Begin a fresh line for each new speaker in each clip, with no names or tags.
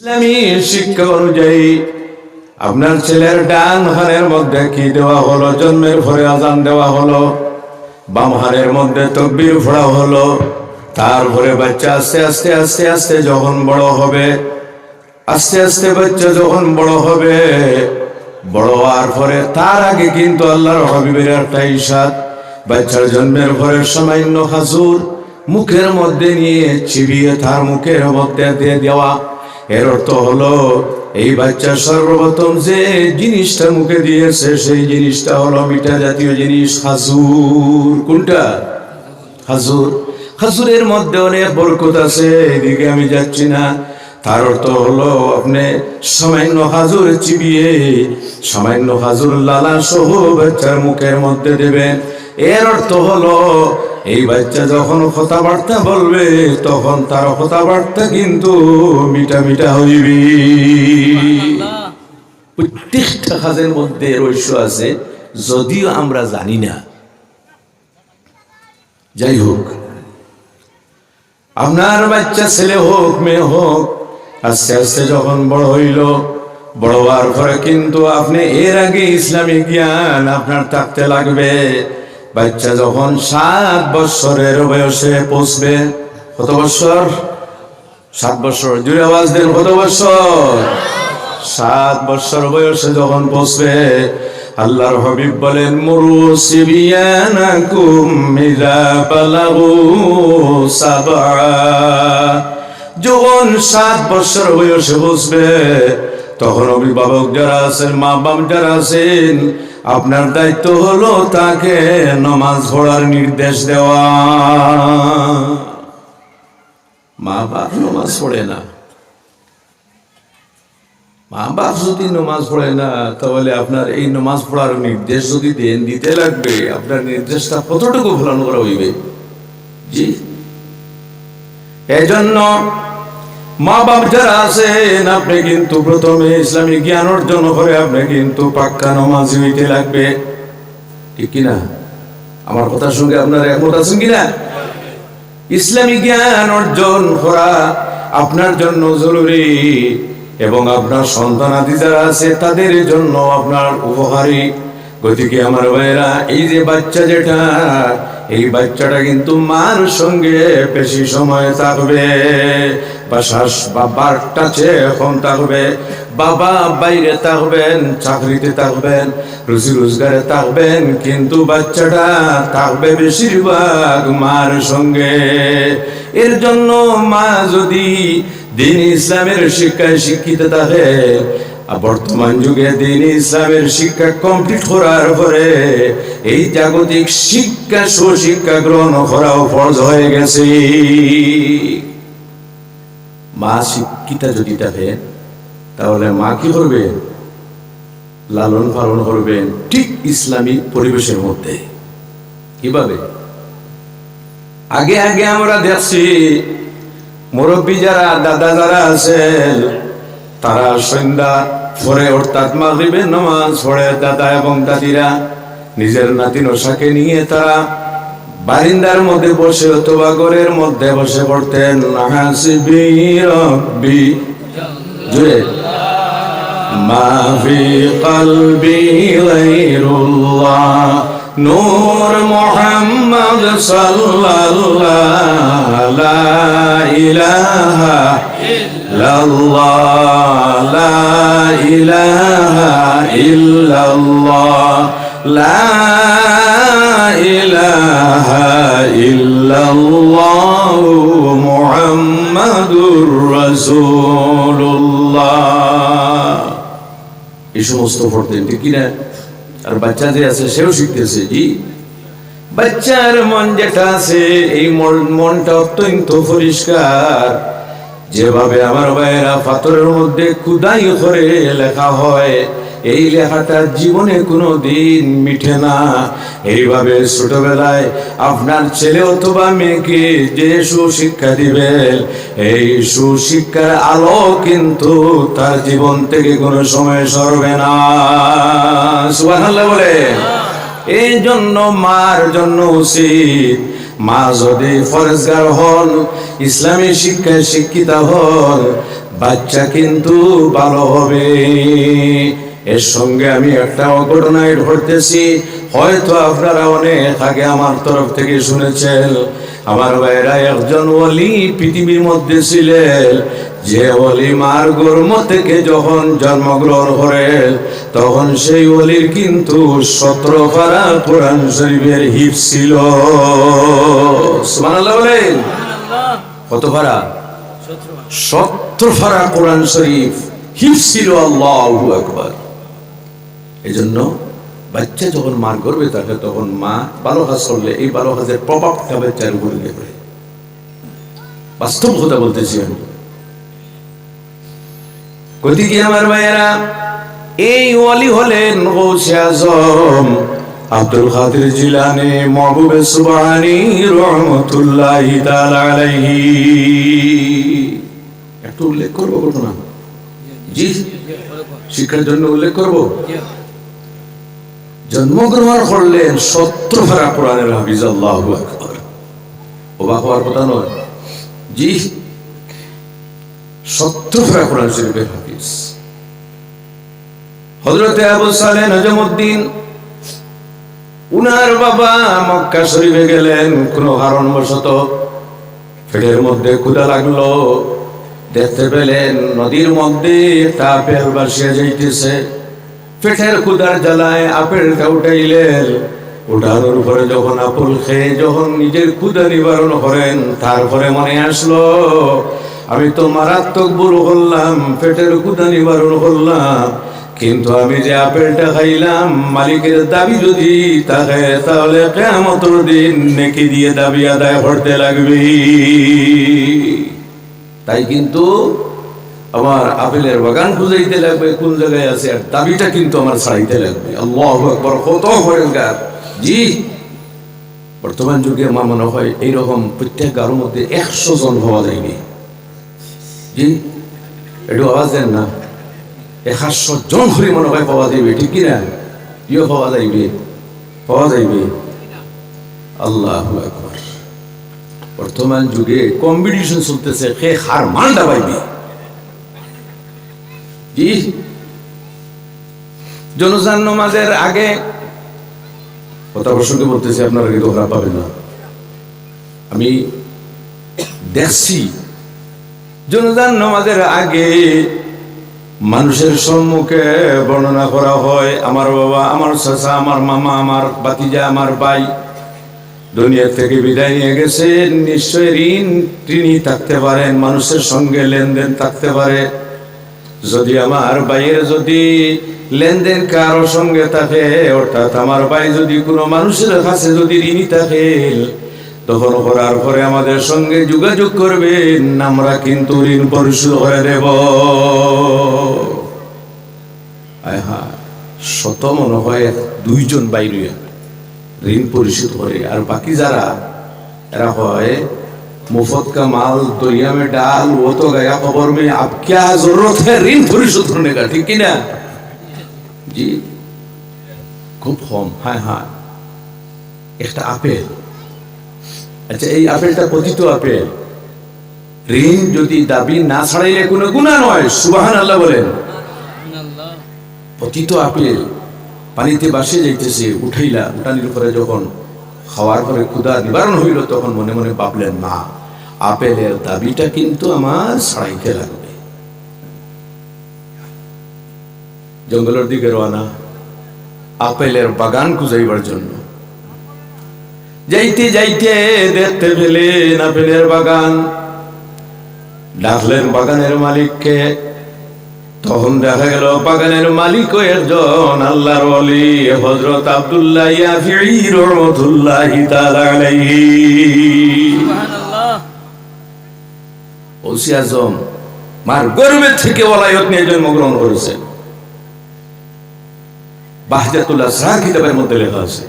ইসলামী শিক্ষা অনুযায়ী আপনার ছেলের ডান হাড়ের মধ্যে কি দেওয়া হলো? জন্মের পরে আজান দেওয়া হলো, বাম হাড়ের মধ্যে তাকবীর পড়া হলো। তারপরে বাচ্চা আস্তে আস্তে আস্তে আস্তে যখন বড় হবে, আস্তে আস্তে বাচ্চা যখন বড় হবে, বড় হওয়ার পরে তার আগে কিন্তু আল্লাহর হাবিবের একটা ইরশাদ, বাচ্চার জন্মের পরে সামান্য খাজুর মুখের মধ্যে নিয়ে চিবিয়ে তার মুখের মধ্যে দিয়ে দেওয়া। এর অর্থ হলো এই বাচ্চা সর্বপ্রথম যে জিনিসটা মুখে দিয়েছে সেই জিনিসটা হলো মিঠা জাতীয় জিনিস, খাজুর। কোনটা? খাজুর। খাজুরের মধ্যে অনেক বরকত আছে, এদিকে আমি যাচ্ছি না। তার অর্থ হলো আপনি সামান্য খাজুর চিবিয়ে সামান্য খাজুর লালা সহ বাচ্চার মুখের মধ্যে দেবেন। এর অর্থ হলো এই বাচ্চা যখন কথাবার্তা বলবে তখন তার কথাবার্তা কিন্তু মিঠা মিঠা হইবে। প্রত্যেকটা কাজের মধ্যে রহস্য আছে, যদিও আমরা জানি না। যাই হোক, আপনার বাচ্চা ছেলে হোক মেয়ে হোক, আস্তে আস্তে যখন বড় হইল, বড় হওয়ার পরে কিন্তু আপনি এর আগে ইসলামী জ্ঞান আপনার থাকতে লাগবে। বাচ্চা যখন 7 বছরের বয়সে পৌঁছবে, কত বছর? 7 বছর। জুড়ে আওয়াজ দেন, কত বছর? 7 বছর বয়সে যখন পৌঁছবে, আল্লাহর হাবিব বলেন, মুরু সিবিয়ানাকুম ইযা বালাগু সাবআ। যখন 7 বছর বয়সে পৌঁছবে তখন অভিভাবক যারা আছেন, মা বাপ যারা আছেন, আপনার দায়িত্ব হলো তাকে নামাজ পড়ার নির্দেশ দেওয়া। মা বাপ নামাজ পড়ে না, মা বাপ যদি নামাজ পড়ে না, তাহলে আপনার এই নামাজ পড়ার নির্দেশ যদি দেন, দিতে লাগবে, আপনার নির্দেশটা কতটুকু পালন করা হইবে? জি, এই জন্য মা বাপ যারা আছেন, আপনি কিন্তু প্রথমে ইসলামী জ্ঞান অর্জন করে আপনি কিন্তু পাক্কা নামাজি হইতে লাগবে। ঠিক কিনা? আমার কথার সঙ্গে আপনার একমত আছেন কিনা? ইসলামী জ্ঞান অর্জন করা আপনার জন্য জরুরি এবং আপনার সন্তানাদি যারা আছে তাদের জন্য আপনার উপকারী। গতিকে আমার ভাইয়েরা, এই যে বাচ্চা যেটা, এই বাচ্চাটা কিন্তু মার সঙ্গে বেশি সময় থাকবে, বাবার কাছে এখন থাকবে। বাবা বাইরে থাকবেন, চাকরিতে থাকবেন, রুজি রোজগারে থাকবেন, কিন্তু বাচ্চাটা থাকবে বেশিরভাগ মার সঙ্গে। এর জন্য মা যদি দ্বীন ইসলামের শিক্ষায় শিক্ষিত থাকে, বর্তমান যুগে দ্বীন ইসলামের শিক্ষা কমপ্লিট করার পরে এই জাগতিক শিক্ষা সুশিক্ষা গ্রহণ করাও ফরজ হয়ে গেছে। মা শিক্ষিতা যদি থাকে, তাহলে মা কি করবে? লালন পালন করবেন ঠিক ইসলামী পরিবেশের মধ্যে। কিভাবে? আগে আগে আমরা দেখছি মুরব্বী যারা, দাদা যারা আছেন, তারা সন্ধ্যা পরে অর্থাৎ মাগরিবের নামাজ পড়ে দাদা এবং দাদিরা নিজের নাতি নসাকে নিয়ে তারা বারিন্দার মধ্যে বসে অথবা ঘরের মধ্যে বসে পড়তেন। হাসবি রব্বি জুড়ে মা ফি কলবি গায়রুল্লাহ নূর মুহাম্মদ সাল্লাল্লাহু লা ইলাহা ইল্লাল্লাহ লা ইলাহা ইল্লাল্লাহ লা ইলাহা ইল্লাল্লাহ মুহাম্মাদুর রাসূলুল্লাহ। এই সমস্ত পড়তেন, ঠিক কিনা? আর বাচ্চা যে আছে সেও শিখতেছে। জি, বাচ্চার মন যেটা আছে, এই মনটা অত্যন্ত পরিষ্কার। যেভাবে আমার ভাইয়েরা পাথরের মধ্যে খুদাই করে লেখা হয়, এই লেখাটা জীবনে কোনো দিন মিঠে না। এইভাবে ছোটবেলায় আপনার ছেলে অথবা মেয়েকে যে সুশিক্ষা দিবেন, এই সুশিক্ষার আলো কিন্তু তার জীবন থেকে কোনো সময় সরবে না। সুবহানাল্লাহ বলে। এই জন্য মার জন্য উচিত, মা যদি ফরজগার হন, ইসলামী শিক্ষায় শিক্ষিত হন, বাচ্চা কিন্তু ভালো হবে। এর সঙ্গে আমি একটা ঘটনায় ঘটতেছি, হয়তো আপনারা অনেক আগে আমার তরফ থেকে শুনেছেন। আমার ভাইরা একজন ওলি পৃথিবীর মধ্যে ছিলেন, যে ওলি মার গর্ভ থেকে যখন জন্মগ্রহণ করে তখন সেই ওলির কিন্তু 17 পারা কোরআন শরীফের হিফজ ছিল। সুবহানাল্লাহ বলেন। কত পারা? 17 পারা কোরআন শরীফ হিফজ ছিল। আল্লাহু আকবার। এজন্য বাচ্চা যখন মার গর্ভে থাকে তখন মা ভালো কাজ করলে এই ভালো কাজের প্রভাবটা বাচ্চার উপরে পড়ে। বাস্তব কথা বলতেছি আমি। কতি কি আমার ভাইয়েরা, এই ওলি হলেন গৌসে আজম আব্দুল কাদের জিলানী মাহবুবে সুবহানী রহমাতুল্লাহি তাআলা আলাইহি। একটু উল্লেখ করবো ঘটনা? জি, শিক্ষার জন্য উল্লেখ করবো। জন্মগ্রহণ করলেন 17 পারা কোরআনের হাফিজ। আল্লাহু আকবার। অবাক হওয়ার কথা নয়। জি, 17 পারা কোরআন শরীফের হাফিজ। হযরতে আবু সালেহ নজমউদ্দিন, উনার বাবা মক্কা শরীফে গেলেন কোন কারণবশত। পেটের মধ্যে ক্ষুধা লাগলো, দেখতে পেলেন নদীর মধ্যে একটা আপেল ভাসিয়া যাইতেছে। পেটের ক্ষুধার জ্বালায় আপেলটা উঠাইলেন। উঠানোর পরে যখন আপেল খেয়ে যখন নিজের ক্ষুধা নিবারণ করেন, তারপরে মনে আসলো আমি তো মারাত্মক ভুল করলাম, পেটের ক্ষুধা নিবারণ করলাম, কিন্তু আমি যে আপেলটা খাইলাম মালিকের দাবি যদি থাকে তাহলে কিয়ামতের দিন নেকি দিয়ে দাবি আদায় করতে লাগবে। তাই কিন্তু আমার আপেলের বাগান খুঁজাইতে লাগবে কোন জায়গায় আছে, আর দাবিটা কিন্তু আমার ছাড়াইতে লাগবে। আল্লাহু আকবার। কত পরেজগার। জি, বর্তমান যুগে আমার মনে হয় এইরকম প্রত্যেক গাঁর মধ্যে 100 জন হওয়া যায়নি। জি, একটু আওয়াজ দেন না। 100 জন করে মনে হয় পাওয়া যাইবে, ঠিক কিনা? ইয়ে পাওয়া যাইবে, পাওয়া যাইবে। আল্লাহু আকবার। বর্তমান যুগে কম্পিটিশন চলতেছে, কে হার মালটা পাইবে। জি, জনজান নামাজের আগে কথা প্রসঙ্গে বলতেছি, আপনারা কিন্তু খারাপ পাবেন না। আমি দেখছি জনজান নামাজের আগে মানুষের সম্মুখে বর্ণনা করা হয়, আমার বাবা, আমার চাচা, আমার মামা, আমার ভাতিজা, আমার ভাই দুনিয়া থেকে বিদায় নিয়ে গেছে। নিশ্চয় ঋণ তিনি থাকতে পারেন, মানুষের সঙ্গে লেনদেন থাকতে পারে। যদি আমার ভাইয়ের যদি লেনদেন কারোর সঙ্গে থাকে, অর্থাৎ আমার ভাই যদি কোনো মানুষের কাছে যদি ঋণী থাকে, তখন করার পরে আমাদের সঙ্গে যোগাযোগ করবেন, আমরা কিন্তু ঋণ পরিশোধ করে দেব। শত মনে হয় 2 জন বাইরে ঋণ পরিশোধ করে, আর বাকি যারা এরা হয় मुफ्त का माल दरिया में डाल, वो तो गया खबर में, अब क्या जरूरत है ऋण परिशोध करने का, ठीक ना? जी, खूब कम। हाँ हाँ, একটা আপেল। আচ্ছা, এই আপেলটা পতিত আপেল, ঋণ যদি দাবি না ছাড়াইলে কোনো গুনাহ নয়। সুবহানাল্লাহ বলেন। পতিত আপেল পানিতে ভাসে যাইতেছে, উঠাইলা, উঠানির পরে যখন খাওয়ার পরে ক্ষুধা নিবারণ হইল, তখন মনে মনে ভাবলেন না, আপেলের দাবিটা কিন্তু আমার ছাড়াইতে লাগবে। জঙ্গলের দিকে রওনা, আপেলের বাগান খুঁজাইবার জন্য। যাইতে যাইতে দেখতে পেলেন আপেলের বাগান। ডাকলেন বাগানের মালিককে। তখন দেখা গেল বাগানের মালিক একজন আল্লাহর ওলি, হযরত আব্দুল্লাহ ইয়াফিঈ রাহমাতুল্লাহি তাআলা আলাইহি। সুবহানাল্লাহ। গৌসে আজম মার গর্ভে থেকে ওলায়ত নিয়ে জন্মগ্রহণ করেছেন। বাহজাতুল আসরার কিতাবের মধ্যে লেখা আছে।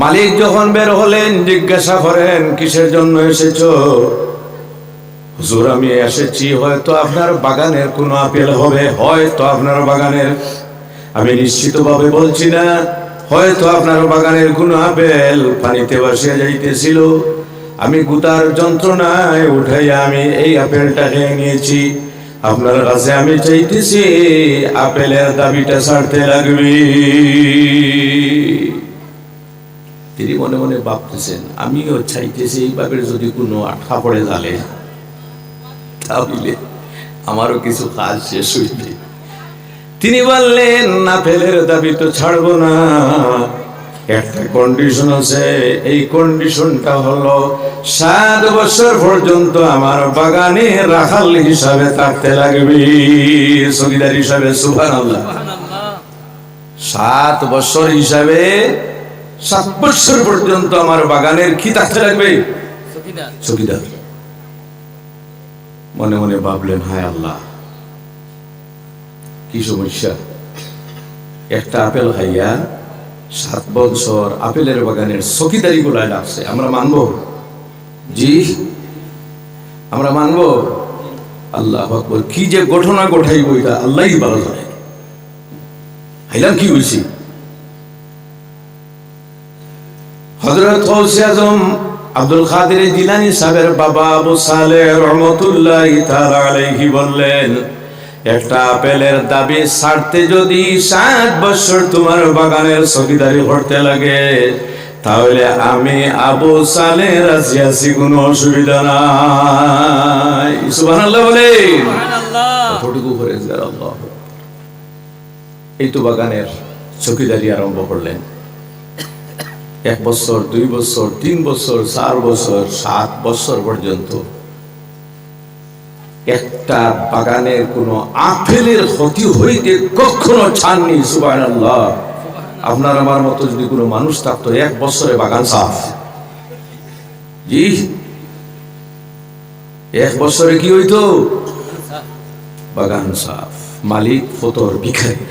মালিক যখন বের হলেন, জিজ্ঞাসা করেন কিসের জন্য এসেছো? হুজুর, আমি এসেছি হয়তো আপনার বাগানের কোনো আপেল হবে, হয়তো আপনার বাগানের, আমি নিশ্চিতভাবে বলছি না, হয়তো আপনার বাগানের কোনো আপেল পানিতে ভাসিয়া যাইতেছিল, আমি গুতার যন্ত্রণায় উঠাইয়া আমি এই আপেলটাকে নিয়েছি, আপনার কাছে আমি চাইতেছি আপেলের দাবিটা ছাড়তে লাগবে। তিনি মনে মনে ভাবতেছেন, আমিও চাইতেছি এইভাবে যদি কোনো আটকা পড়ে জালে তাহলে আমারও কিছু কাজ শেষ হইবে। তিনি বললেন, আপেলের দাবি তো ছাড়বো না, একটা কন্ডিশন আছে। এই কন্ডিশনটা হলো 7 বছর পর্যন্ত আমার বাগানে রাখাল হিসাবে থাকতে লাগবে, চৌকিদার হিসাবে। সুবহানাল্লাহ। 7 বছর হিসাবে 7 বছর পর্যন্ত আমার বাগানের কি থাকতে লাগবে? চৌকিদার। মনে মনে ভাবলেন, হায় আল্লাহ, কি সমস্যা! একটা আপেল খাইয়া 7 বছর আপেলের বাগানের চৌকিদারি গুলায় লাগছে, আমরা মানবো? জি, আমরা মানবো? আল্লাহু আকবার, কি যে ঘটনা ঘটাইব এটা আল্লাহই ভালো জানে। হাইলাম কি হয়েছি? হযরত গৌসে আজম আব্দুল কাদের জিলানী সাহেবের বাবা আবু সালেহ রহমাতুল্লাহি তাআলা আলাইহি বললেন, একটা আপেলের দাবি ছাড়তে যদি 7 বছর তোমার বাগানের চৌকিদারি করতে লাগে, তাহলে আমি আবু সালেহ রাজি আছি, কোনো অসুবিধা নাই। সুবহানাল্লাহ বলে কতটুকু করে আল্লাহ। এই তো বাগানের চৌকিদারি আরম্ভ করলেন। 1 বছর, 2 বছর, 3 বছর, 4 বছর, 7 বছর পর্যন্ত একটা বাগানের কোনো আপেলের ক্ষতি হইতে কখনো ছাড়নি। সুবহানাল্লাহ। আপনার আমার মতো যদি কোনো মানুষ থাকতো, 1 বছরে বাগান সাফ। জি, 1 বছরে কি হইতো? বাগান সাফ। মালিক ফতর ভিখারি।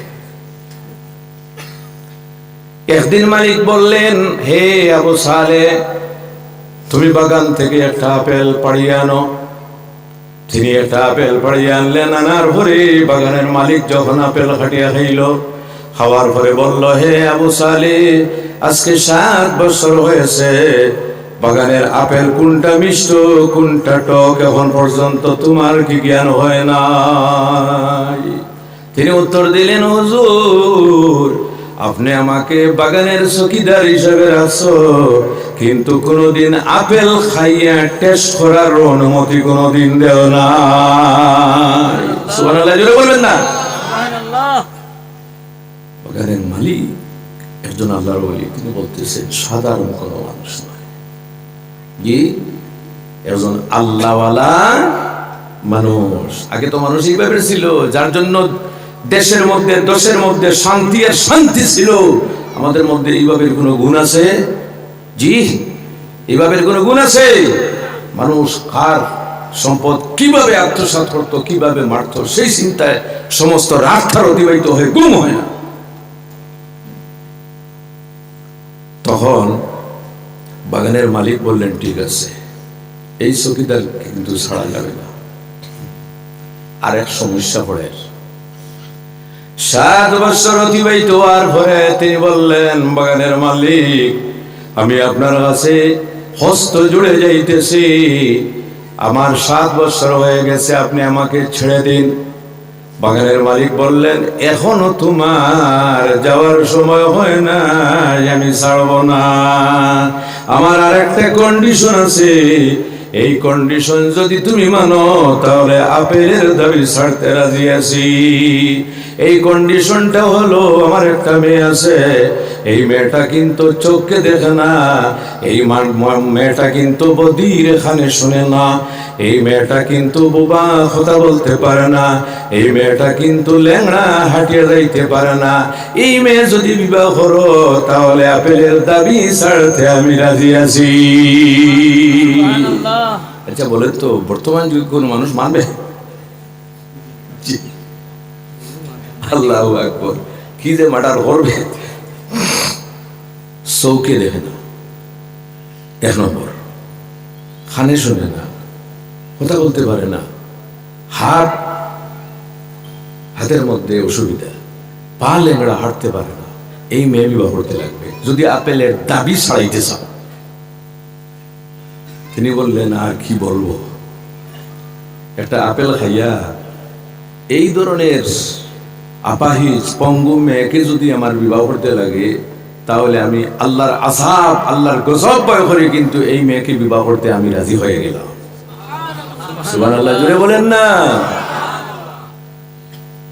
একদিন মালিক বললেন, হে আবু সালেহ, তুমি বাগান থেকে একটা আপেল পাড়িয়ে আনো। তিনি একটা আপেল পাড়িয়ে আনলেন। আনার পরে বাগানের মালিক যখন আপেল খাটিয়া খাইল, খাওয়ার পরে বলল, হে আবু সালেহ, আজকে 7 বছর হয়েছে, বাগানের আপেল কোনটা মিষ্ট কোনটা টক এখন পর্যন্ত তোমার কি জ্ঞান হয় নাই? তিনি উত্তর দিলেন, হুজুর, আপনি আমাকে বাগানের চৌকিদার হিসেবে রাখছো, কিন্তু কোনদিন আপেল খাইয়া টেস্ট করার অনুমতি কোনদিন দেও না। সুবহানাল্লাহ জোরে বলবেন না? সুবহানাল্লাহ। বাগানের মালিক একজন আল্লাহর ওলি, তিনি বলতেছেন সাধারণ কোনো মানুষ নয়, জি, একজন আল্লাহওয়ালা মানুষ। আগে তো মানুষ এইভাবে ছিল, যার জন্য দেশের মধ্যে দশের মধ্যে শান্তি আর শান্তি ছিল। আমাদের মধ্যে এইভাবে কোনো গুণ আছে? জি, এইভাবে কোনো গুণ আছে? মানুষ কার সম্পদ কিভাবে আত্মসাৎ করতো, কিভাবে মারতো, সেই চিন্তায় সমস্ত রাতটা অতিবাহিত হয়ে গুম হয় না। তখন বাগানের মালিক বললেন, ঠিক আছে, এই চৌকিদার কিন্তু ছাড়া যাবে না। আর এক সমস্যা পড়ে। 7 বছর অতিবাহিত হওয়ার পরে তিনি বললেন, বাগানের মালিক, আমি আপনার কাছে হস্ত জুড়ে যাইতেছি, আমার 7 বছর হয়ে গেছে, আপনি আমাকে ছেড়ে দিন। বাগানের মালিক বললেন, এখনো তোমার যাওয়ার সময় হয় না, আমি ছাড়বো না। আমার আর একটা কন্ডিশন আছে, এই কন্ডিশন যদি তুমি মানো তাহলে আপেলের দাবি ছাড়তে রাজি আছি। এই কন্ডিশনটা হলো, আমার একটা মেয়ে আছে, এই মেয়েটা কিন্তু চোখকে দেখে না, এই মেয়েটা কিন্তু বদির এখানে শুনে না, এই মেয়েটা কিন্তু বোবা কথা বলতে পারে না, এই মেয়েটা কিন্তু ল্যাংড়া হাঁটিয়ে যাইতে পারে না। এই মেয়ে যদি বিবাহ করো তাহলে আপেলের দাবি ছাড়তে আমি রাজি আছি। আচ্ছা বলেন তো, বর্তমান যুগে কোন মানুষ মানবে? আল্লাহু আকবার, কি যে মার্ডার করবে। চৌকে দেখে না, 1 নম্বর, কানে শুনে না, কথা বলতে পারে না, হাতের মধ্যে অসুবিধা, পা লেংড়া, হাঁটতে পারে না, এই মেয়ে বিবাহ করতে লাগবে যদি আপেলের দাবি ছাড়াইতে চাও। তিনি বললেন, আর কি বলবো, একটা আপেল খাইয়া এই ধরনের আপাহিজ পঙ্গু মেয়েকে যদি আমার বিবাহ করতে লাগে, তাহলে আমি আল্লাহর আযাব, আল্লাহর গজব ভয় করে কিন্তু এই মেয়েকে বিবাহ করতে আমি রাজি হয়ে গেলাম। সুবহানাল্লাহ, জোরে বলেন না।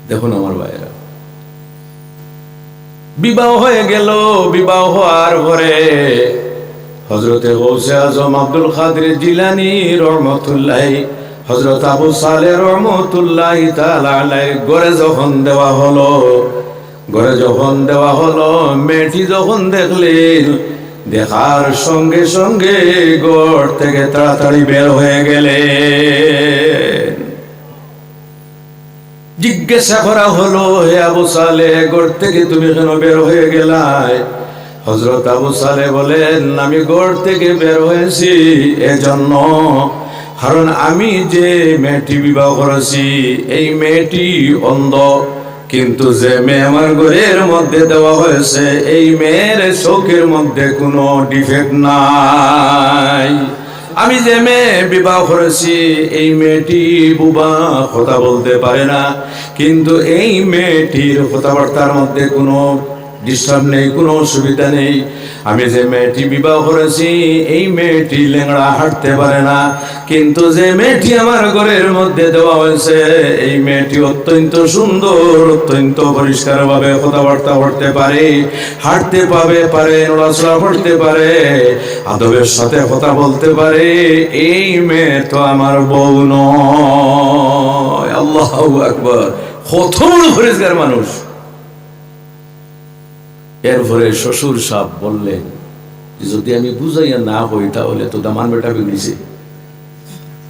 দেখুন আমার ভাইরা, বিবাহ হয়ে গেল। বিবাহ হওয়ার পরে হযরতে গৌসে আজম আব্দুল কাদের জিলানী রহমতুল্লাহ, হযরত আবু সালেহ রহমতুল্লাহ তাআলা আলাইহি ঘরে যখন দেওয়া হলো, মেয়েটি যখন দেখলেন, দেখার সঙ্গে সঙ্গে ঘর থেকে তাড়াতাড়ি বের হয়ে গেলেন। জিজ্ঞাসা করা হলো, হে আবু সালেহ, ঘর থেকে তুমি কেন বের হয়ে গেলাই? হযরত আবু সালেহ বলেন, আমি ঘর থেকে বের হয়েছি এজন্য, কারণ আমি যে মেয়েটি বিবাহ করেছি এই মেয়েটি অন্ধ, কিন্তু যে মেয়ে আমার ঘরের মধ্যে দেওয়া হয়েছে এই মেয়ের চোখের মধ্যে কোনো ডিফেক্ট নাই। আমি যে মেয়ে বিবাহ করেছি এই মেয়েটি বুবা, কথা বলতে পারে না, কিন্তু এই মেয়েটির কথাবার্তার মধ্যে কোনো ডিস্টার্ব নেই, কোনো অসুবিধা নেই। আমি যে মেয়েটি বিবাহ করেছি এই মেয়েটি লেংড়া, হাঁটতে পারে না, কিন্তু যে মেয়েটি আমার ঘরের মধ্যে দেওয়া হয়েছে এই মেয়েটি অত্যন্ত সুন্দর, অত্যন্ত পরিষ্কার ভাবে কথাবার্তা বলতে পারে, হাঁটতে পারে, নড়াচড়া করতে পারে, আদবের সাথে কথা বলতে পারে। এই মেয়ে তো আমার বউ নয়। আল্লাহু আকবার, কত বড় পরিষ্কার মানুষ। এরপরে শ্বশুর সাহেব বললেন, যদি আমি বুঝাইয়া না হই তাহলে তো দামান বেটা বিগড়িছে।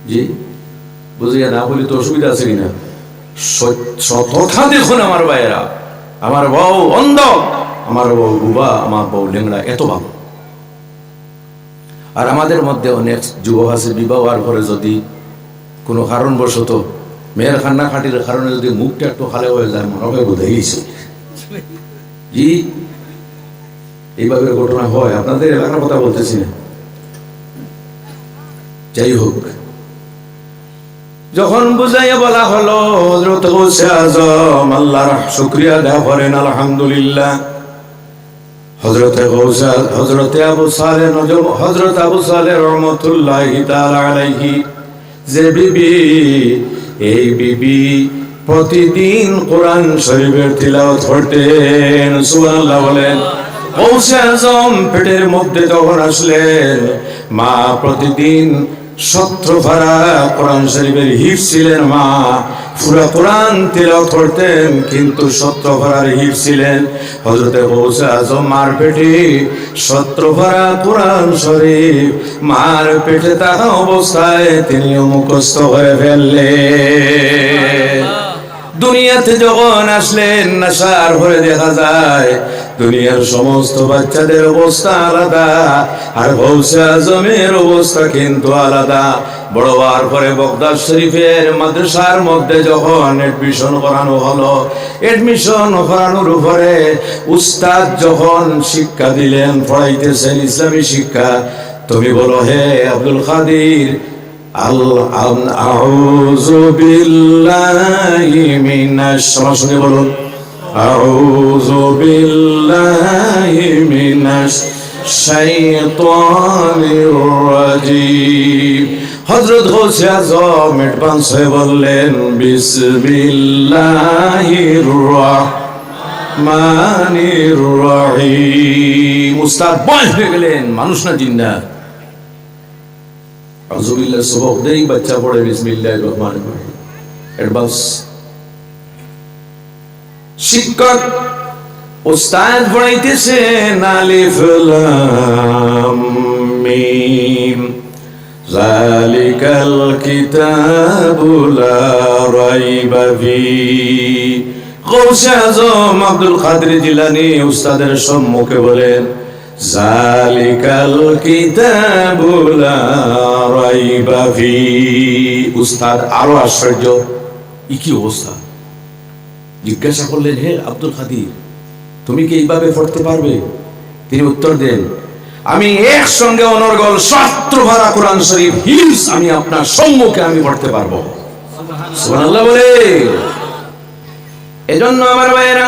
জি, বুঝাইয়া না হইলে তো অসুবিধা আছে কিনা? সততা দেখুন আমার ভাইয়েরা, আমার বউ অন্ধ, আমার বউ বুবা, আমার বউ লেংড়া, এত ভালো। আর আমাদের মধ্যে অনেক যুবক আছে, বিবাহ হওয়ার পরে যদি কোনো কারণবশত মেয়ের খান্না খাটির কারণে যদি মুখটা একটু খালে হয়ে যায়, মনে হয় বোধহয় গেছে। জি, এইভাবে ঘটনা হয়। আপনাদের এলাকার কথা বলতেছি না। যাই হোক, যখন বুঝাইয়া বলা হলো, হযরত গৌসে আজম আল্লাহর শুকরিয়া আদায় করেন, আলহামদুলিল্লাহ। হযরতে আবু সালেহ রহমতুল্লাহি তাআলা আলাইহি যে বিবি, এই বিবি প্রতিদিন কোরআন শরীফের তিলাওয়াত করতেন। সুবহানাল্লাহ বলেন। গৌসে আজম পেটের মধ্যে যখন আসলেন, মা প্রতিদিন 17 পারা কোরআন শরীফের হিফজ ছিলেন। মা পুরা কোরআন তিলাওয়াত করতেন, কিন্তু 17 পারার হিফজ ছিলেন। হযরতে গৌসে আজম মার পেটে 17 পারা কোরআন শরীফ মার পেটে থাকা অবস্থায় তিনিও মুখস্থ করে ফেললেন। দুনিয়াতে যখন আসলেন, আসার পরে দেখা যায় দুনিয়ার সমস্ত বাচ্চাদের অবস্থা আলাদা, আর গৌসে আজমের অবস্থা কিন্তু আলাদা। বড় হওয়ার পরে বগদাদ শরীফের মাদ্রাসার মধ্যে যখন এডমিশন করানো হলো, এডমিশন করানোর উপরে উস্তাদ যখন শিক্ষা দিলেন, পড়াইতেছেন ইসলামী শিক্ষা, তুমি বলো, হে আব্দুল কাদের, আউযু বিল্লাহি মিনাশ, সবার সঙ্গে বলুন, আউযু বিল্লাহি মিনাশ শাইতানির রাজিম। হযরত গৌসে আজম অ্যাডভান্স হয়ে বললেন, বিসমিল্লাহির রাহমানির রহিম। উস্তাদ বয়স হয়ে গেলেন, মানুষ না জিন্না। আউযুবিল্লাহ সবক দেই, বাচ্চা পড়ে বিসমিল্লাহির রহমানির রহিম, অ্যাডভান্স। শিক্ষক উস্তাদ পড়াইতেছেন, আলিফ লাম মিম যালিকাল কিতাবু লা রাইবা ফীহি। গৌসে আজম আব্দুল কাদের জিলানী উস্তাদের সম্মুখে বলেন, যালিকাল কিতাবু লা রাইবা ফীহি। উস্তাদ আরো আশ্চর্য, কি অবস্থা। জিজ্ঞাসা করলেন, হে আব্দুল কাদের, তুমি কি এইভাবে পড়তে পারবে? তিনি উত্তর দেন, আমি একসঙ্গে অনর্গল ৭০ ভাড়া কোরআন শরীফ হিফজ আমি আপনার সম্মুখে আমি পড়তে পারবো। সুবহানাল্লাহ বলে। এজন্য আমার ভাইয়েরা,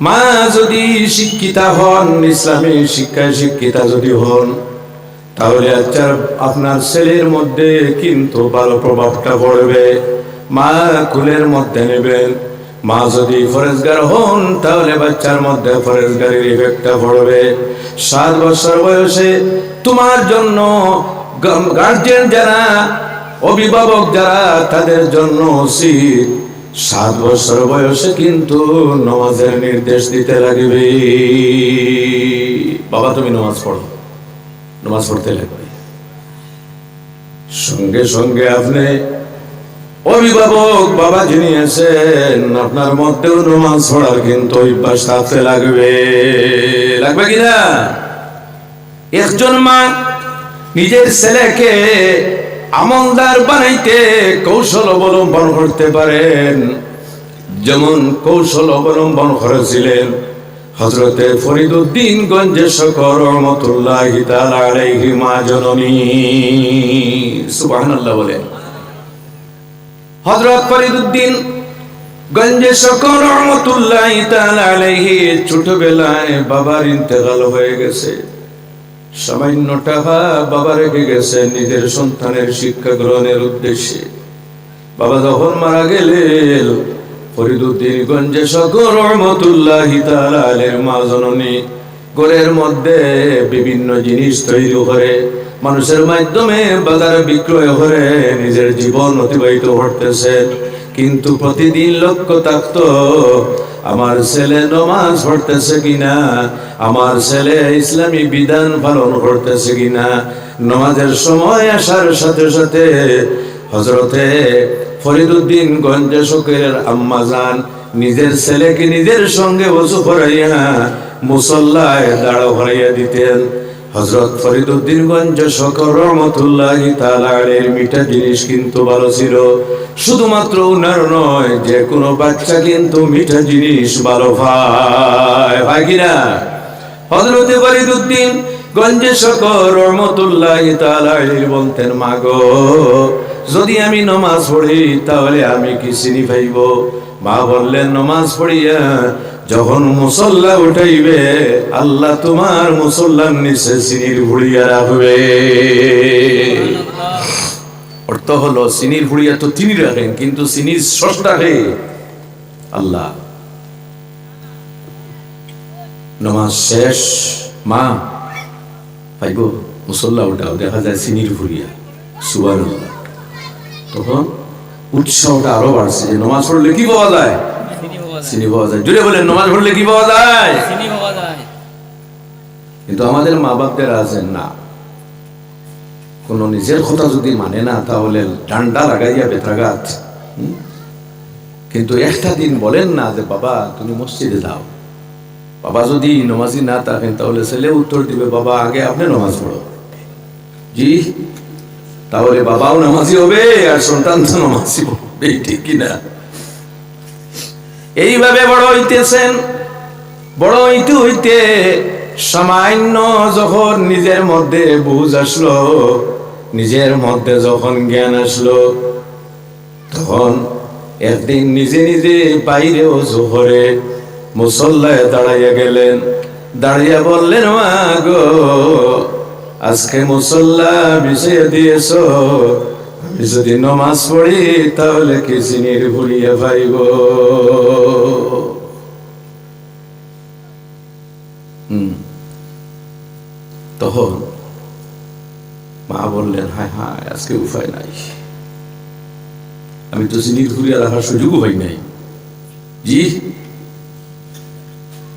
মা যদি শিক্ষিতা হন, ইসলামী শিক্ষায় শিক্ষিতা যদি হন, তাহলে আচ্ছা আপনার ছেলের মধ্যে কিন্তু ভালো প্রভাবটা পড়বে। মা কুলের মধ্যে নেবেন। মা যদি ফরেজগার হন, তাহলে বাচ্চার মধ্যে ফরেজগারির ইফেক্টটা পড়বে। 7 বছর বয়সে তোমার জন্য গার্জিয়ান যারা, অভিভাবক যারা, তাদের জন্য উচিত 7 বছর বয়সে কিন্তু নামাজের নির্দেশ দিতে লাগবে। বাবা তুমি নামাজ পড়ো, নামাজ পড়তে লাগবে। সঙ্গে সঙ্গে আপনি অভিভাবক বাবা যিনি আছেন, আপনার মধ্যেও নামাজ পড়ার কিন্তু অভ্যাস থাকতে লাগবে। লাগবে কিনা? একজন মা নিজের ছেলেকে আমলদার বানাইতে কৌশল অবলম্বন করতে পারেন, যেমন কৌশল অবলম্বন করেছিলেন হযরতে ফরিদউদ্দিন গঞ্জেশকর রহমাতুল্লাহি তাআলা আলাইহি মা জননী। সুবহানাল্লাহ বলেন। হযরত ফরিদউদ্দিন গঞ্জেশকর রহমাতুল্লাহি তাআলা আলাইহি ছোটবেলায় বাবার ইন্তেকাল হয়ে গেছে। সামান্য টাকা বাবা রেখে গেছে নিজের সন্তানের শিক্ষা গ্রহণের উদ্দেশ্যে। বাবা যখন মারা গেলেন, ফরিদউদ্দিন গঞ্জেশকর রহমাতুল্লাহি তাআলা আলাইহির মা জননী ঘরের মধ্যে বিভিন্ন জিনিস তৈরি করে মানুষের মাধ্যমে বাজারে বিক্রয় করে নিজের জীবন অতিবাহিত করতেছেন। কিন্তু প্রতিদিন লক্ষ্য থাকতো আমার ছেলে নামাজ পড়তেছে কিনা, আমার ছেলে ইসলামী বিধান পালন করতেছে কিনা। নামাজের সময় আসার সাথে সাথে হযরতে ফরিদউদ্দিন গঞ্জেশকের আম্মা জান নিজের ছেলেকে নিজের সঙ্গে ওযু করাইয়া মুসল্লায় দাঁড় করাইয়া দিতেন। হযরত ফরিদউদ্দিন গঞ্জেশকর রহমাতুল্লাহি তাআলা আলাইহির মিঠা জিনিস কিন্তু ভালো ছিল। শুধুমাত্র উনার নয়, যে কোনো বাচ্চা কিন্তু মিঠা জিনিস ভালো পায়, হয় কিনা? হযরত ফরিদউদ্দিন গঞ্জেশকর রহমাতুল্লাহি তাআলা আলাইহি বলতেন, মা গো, যদি আমি নামাজ পড়ি তাহলে আমি কি চিনি পাইব? মা বললেন, নামাজ পড়িয়া যখন মুসল্লা উঠাইবে আল্লাহ তোমার মুসল্লার নিচে চিনির ভুড়িয়া রাখবে। অর্থ হলো চিনির ভুড়িয়া তো তিনি রাখেন, কিন্তু চিনির স্রষ্টাকে আল্লাহ। নামাজ শেষ, মা পাইব মুসল্লা উঠাও, দেখা যায় চিনির ভুড়িয়া। সুবহানাল্লাহ। তখন উৎসাহটা আরো বাড়ছে যে নামাজ পড়লে কি পাওয়া যায়? চিনি পাওয়া যায়। জুড়ে বলেন, নামাজ পড়লে কি পাওয়া যায়? চিনি পাওয়া যায়। কিন্তু আমাদের মা বাপদের আছেন না, কোন নিজের কথা যদি মানে না তাহলে ডান্ডা লাগাইয়া বেত্রাঘাত। কিন্তু একটা দিন বলেন না যে বাবা তুমি মসজিদে যাও। বাবা যদি নামাজি না থাকেন তাহলে ছেলে উত্তর দিবে, বাবা আগে আপনি নামাজ পড়ো। জি, তাহলে বাবাও নামাজি হবে আর সন্তান তো নামাজি হবে, ঠিক কিনা? এইভাবে বড় হইতেছেন। বড় হইতে হইতে সামান্য যখন নিজের মধ্যে বুঝ আসলো, নিজের মধ্যে যখন জ্ঞান আসলো, তখন একদিন নিজে নিজে বাইরে ওযু করে মুসল্লায় দাঁড়াইয়া গেলেন। দাঁড়িয়ে বললেন, মা গো, আজকে মুসল্লা বিছিয়ে দিয়েছ, আমি যদি নামাজ পড়ি তাহলে কি চিনির ভুলিয়া পাইব? তখন মা বললেন, হায় হায়, আজকে উপায় নাই, আমি তো চিনির ভুলিয়া রাখার সুযোগ হয় নাই। জি,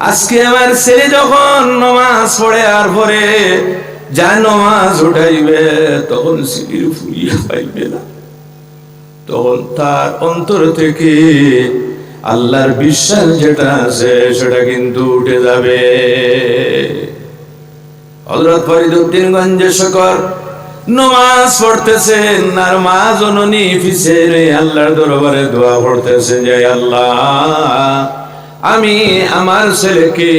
আজকে আমার ছেলে যখন নামাজ পড়ে আর পরে যা নামাজ উঠাইবে তখন চিনির ভুলিয়া পাইবে না। তখন তার অন্তর থেকে আল্লাহর বিশ্বাস যেটা আছে সেটা কিন্তু উঠে যাবে। হযরত ফরিদউদ্দিন গঞ্জেশকর নামাজ পড়তেছেন আর মা জননী পিছে আল্লাহর দরবারে দোয়া করতেছেন যে আল্লাহ, আমি আমার ছেলেকে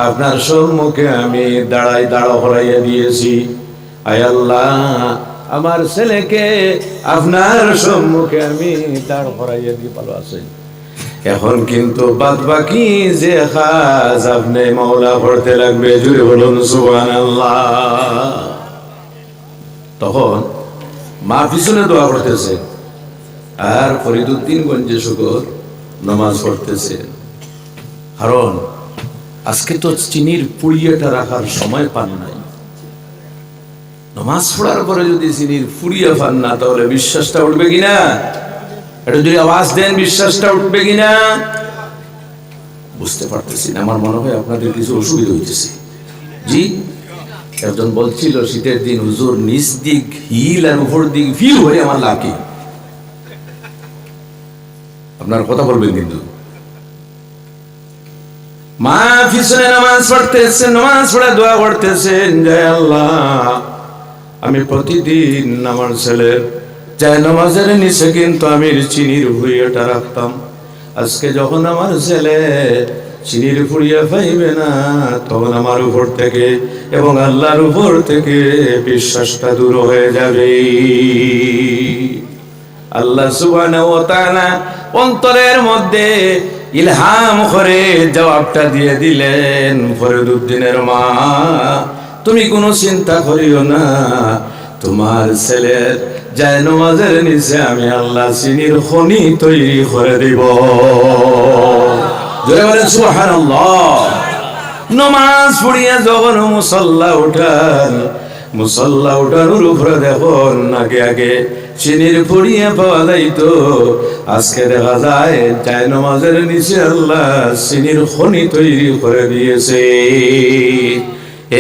আপনার সম্মুখে আমি দাঁড় করাইয়া দিয়েছি। আয় আল্লাহ, আমার ছেলেকে আপনার সম্মুখে আমি দাঁড় করাইয়া দিয়ে ভালো আছেন। এখন কিন্তু বাদ বাকি যে কাজ আপনি মাওলা করতে লাগবে, জুড়ে বলুন সুবহানাল্লাহ। তখন মা পিছনে দোয়া করতেছে আর ফরিদুদ্দিন গঞ্জে শুকর নামাজ পড়তেছে। কারণ আজকে তো চিনির পুড়িয়াটা রাখার সময় পান নাই। নামাজ পড়ার পরে যদি চিনির পুড়িয়া পান না, তাহলে বিশ্বাসটা উঠবে কিনা? এটা যদি আওয়াজ দেন, বিশ্বাসটা উঠবে কিনা? বুঝতে পারতেছি না। আমার মনে হয় আপনাদের কিছু অসুবিধা হইতেছে। জি, একজন বলছিল শীতের দিন হুজুর নিচ দিক হিল আর উপর দিক ফিল হয়ে আমার লাভ কি? আপনার কথা বলবেন কিন্তু। মা পিছনে নামাজ পড়তেছেন, নামাজ পড়ে দোয়া করতেছেন, জয় আল্লাহ, আমি প্রতিদিন আমার ছেলের যায় নামাজের নিচে কিন্তু আমি চিনির ভুঁড়িয়াটা রাখতাম। আজকে যখন আমার ছেলে চিনির ভুঁড়িয়া পাইবে না, তখন আমার উপর থেকে এবং আল্লাহর উপর থেকে বিশ্বাসটা দূর হয়ে যাবে। আল্লাহ সুবহানাহু ওয়া তাআলা অন্তরের মধ্যে ইলহাম করে জবাবটা দিয়ে দিলেন, ফরিদুদ্দিনের মা, তুমি কোনো চিন্তা করিও না, তোমার ছেলের যায় নামাজের নিচে আমি আল্লাহ চিনির খনি তৈরি করে দিব। জোরে বলেন সুবহানাল্লাহ। নামাজ পড়িয়া যখন মুসল্লা উঠানোর উপরে দেখুন আগে আগে চিনির পুড়িয়া পাওয়া যাইতো, আজকে দেখা যায় যায় নামাজের নিচে আল্লাহ চিনির খনি তৈরি করে দিয়েছে।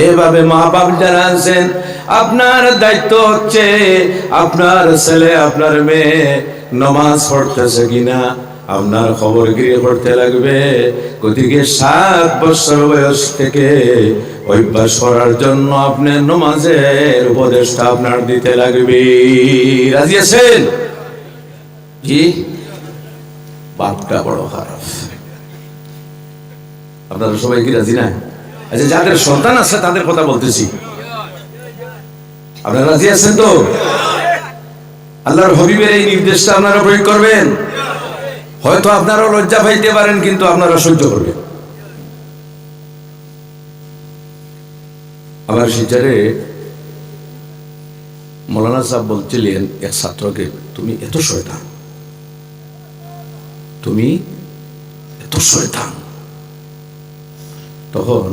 এভাবে মা বাপ যারা আছেন, আপনার দায়িত্ব হচ্ছে আপনার ছেলে আপনার মেয়ে নামাজ পড়তেছে কিনা আপনার খবরগিরি করতে লাগবে। গতিকে 7 বছর বয়স থেকে অভ্যাস করার জন্য আপনি নামাজের উপদেশটা আপনার দিতে লাগবে। রাজি আছেন? জি, বাপটা বড় খারাপ। আপনারা সবাই কি রাজি না? আচ্ছা, যাদের সন্তান আছে তাদের কথা বলতেছি, আপনারা রাজি আছেন তো? আল্লাহর হাবিবের এই নির্দেশটা আপনারা প্রয়োগ করবেন। হয়তো আপনারা লজ্জা পাইতে পারেন, কিন্তু আপনারা সহ্য করবেন। আমার শিচারে মৌলানা সাহেব বলছিলেন এক ছাত্রকে, তুমি এত শয়তান, তুমি এত শয়তান। তখন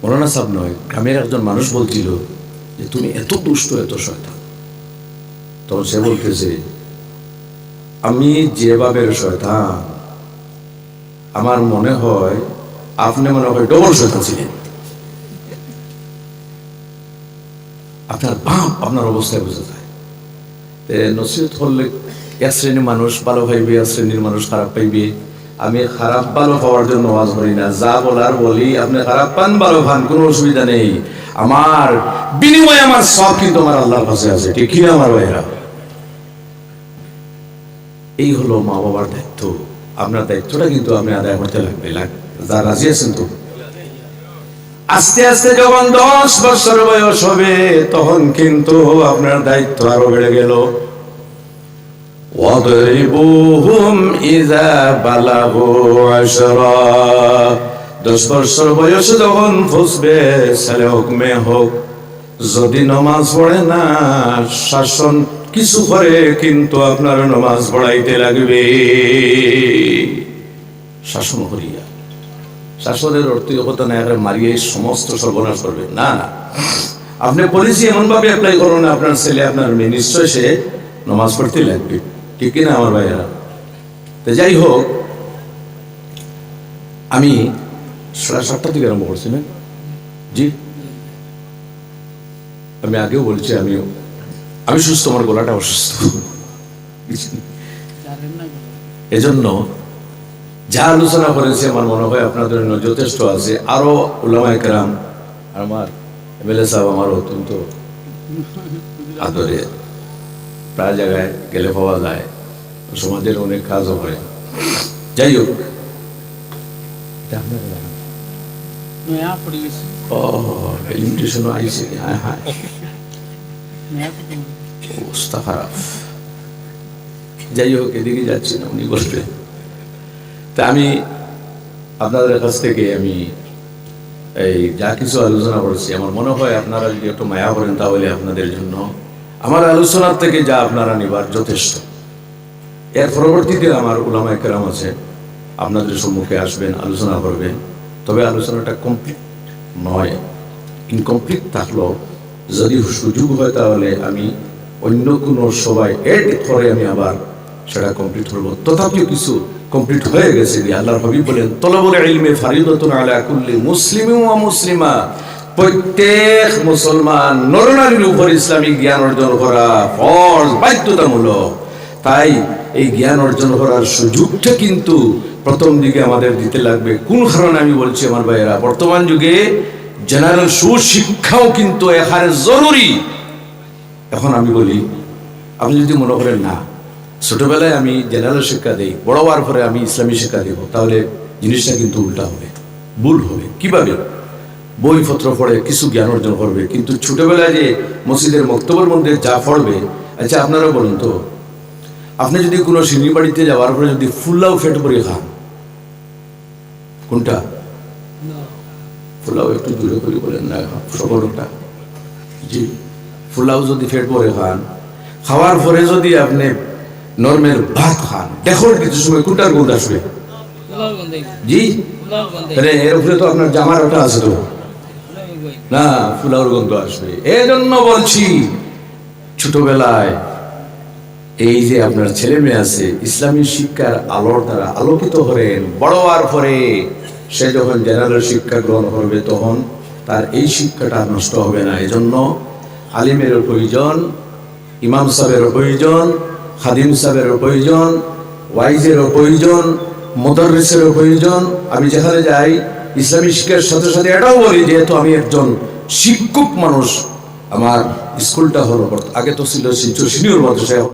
মৌলানা সাহেব নয়, গ্রামের একজন মানুষ বলছিল যে তুমি এত দুষ্ট, এত শয়তান। তখন সে বলতেছে, আমি যেভাবে শয়তান, আমার মনে হয় আপনি মনে হয় ডবল শয়তান ছিলেন। আপনার বাপ আপনার অবস্থায় বোঝা যায়। নসিহত করলে এক শ্রেণীর মানুষ ভালো পাইবে, এক শ্রেণীর মানুষ খারাপ পাইবে। আমি খারাপ ভালো পাওয়ার জন্য ওয়াজ করি না, যা বলার বলি। আপনি খারাপ পান, ভালো পান, কোনো অসুবিধা নেই। আমার বিনিময়ে আমার সব কিন্তু আমার আল্লাহর কাছে আছে, ঠিক কিনা আমার ভাইয়েরা? এই হলো মা বাবার দায়িত্ব। আপনার দায়িত্বটা কিন্তু আপনি আদায় করতে লাগবে। যা রাজি আছেন তো? আস্তে আস্তে যখন 10 বছর বয়স হবে, তখন কিন্তু আপনার দায়িত্ব আরো বেড়ে গেল। ওয়াদরিবুহুম ইযা বালাগু 10 বছর বয়সে যখন পৌঁছবে, ছেলে হোক মেয়ে হোক, যদি নামাজ পড়ে না, শাসন কিছু করে কিন্তু আপনার নামাজ পড়াইতে লাগবে। শাসন করিয়া, শাসনের অর্থ কথা না মারিয়ে সমস্ত সর্বনাশ করবেন না। আপনি পলিসি এমন ভাবে অ্যাপ্লাই করুন, আপনার ছেলে আপনার মেয়ে নিশ্চয় সে নামাজ পড়তে লাগবে, ঠিক কিনা আমার ভাইয়েরা? তো যাই হোক, আমি 7:30 থেকে আরম্ভ করছি না? জি, আমি আগেও বলছি আমি সুস্থ, আমার গলাটা অসুস্থ। এজন্য যা আলোচনা করেছে আমার মনে হয় আপনাদের জন্য যথেষ্ট আছে। আরো উলামায়ে কেরাম, আমার এমএলএ সাহেব আমার অত্যন্ত আদরে, প্রায় জায়গায় গেলে পাওয়া যায়, সমাজের অনেক কাজও করে। যাই হোক,
মেয়া পড়ে গেছে
ও ইনভিটেশনও আইছে, হ্যাঁ হ্যাঁ,
মেয়া পড়ে গেছে।
অবস্থা খারাপ। যাই হোক, এদিকে যাচ্ছি না, উনি বলবেন। তা আমি আপনাদের কাছ থেকে আমি এই যা কিছু আলোচনা করেছি, আমার মনে হয় আপনারা যদি একটু মায়া করেন তাহলে আপনাদের জন্য আমার আলোচনার থেকে যা আপনারা নিবার যথেষ্ট। এর পরবর্তীতে আমার উলামায়ে কেরাম আছে, আপনাদের সম্মুখে আসবেন, আলোচনা করবেন। তবে আলোচনাটা কমপ্লিট নয়, ইনকমপ্লিট থাকলেও যদি সুযোগ হয় তাহলে আমি অন্য কোনো সবাই এড করে আমি আবার সেটা কমপ্লিট করবো। তথাপিও কিছু কমপ্লিট হয়ে গেছে। আল্লাহর হাবিব বলেন, তলাবুল ইলমি ফারিদাতুন আলা কুল্লি মুসলিমিন ওয়া মুসলিমা, প্রত্যেক মুসলমান নরনারীর উপর ইসলামিক জ্ঞান অর্জন করা ফরজ, বাধ্যতামূলক। তাই এই জ্ঞান অর্জন করার সুযোগটা কিন্তু প্রথম দিকে আমাদের দিতে লাগবে। কোন কারণে আমি বলছি আমার ভাইয়েরা, বর্তমান যুগে জেনারেল সুশিক্ষাও কিন্তু এখানে জরুরি। এখন আমি বলি, আপনি যদি মনে করেন না ছোটবেলায় আমি জেনারেল শিক্ষা দেই, বড় হওয়ার পরে আমি ইসলামী শিক্ষা দেব, তাহলে জিনিসটা কিন্তু উল্টা হবে, ভুল হবে। কিভাবে? বইপত্র পড়ে কিছু জ্ঞান অর্জন করবে, কিন্তু ছোটবেলায় যে মসজিদের মক্তবের মধ্যে যা পড়বে। আচ্ছা আপনারা বলুন তো, আপনি যদি কোনো সিঁড়ি বাড়িতে যাওয়ার পরে যদি ফুল্লাও ফেট করে খান, কোনটা? ফুলাও একটু দূরে করে বলেন না, সকলটা। জি, ফুলাও যদি ফেট পরে খান, খাওয়ার পরে যদি আপনি নর্মাল ভাত খান, দেখুন কিছু সময় কোনটার গন্ধ আসবে? জি, এর উপরে তো আপনার জামার ওটা আছে তো না, ফুলাওর গন্ধ আসবে। এই জন্য বলছি, ছোটবেলায় এই যে আপনার ছেলে মেয়ে আছে, ইসলামী শিক্ষার আলোর দ্বারা আলোকিত করেন। বড় হওয়ার পরে সে যখন জেনারেল শিক্ষা গ্রহণ করবে তখন তার এই শিক্ষাটা নষ্ট হবে না। এজন্য আলিমের প্রয়োজন, ইমাম সাহেবের প্রয়োজন, খাদিম সাহেবের প্রয়োজন, ওয়াইজের প্রয়োজন, মুদাররিসের প্রয়োজন। আমি যেখানে যাই ইসলামী শিক্ষার সাথে সাথে এটাও বলি, যেহেতু আমি একজন শিক্ষক মানুষ, আমার স্কুলটা হলো, আগে তো ছিল সিনিয়র মাদ্রাসা,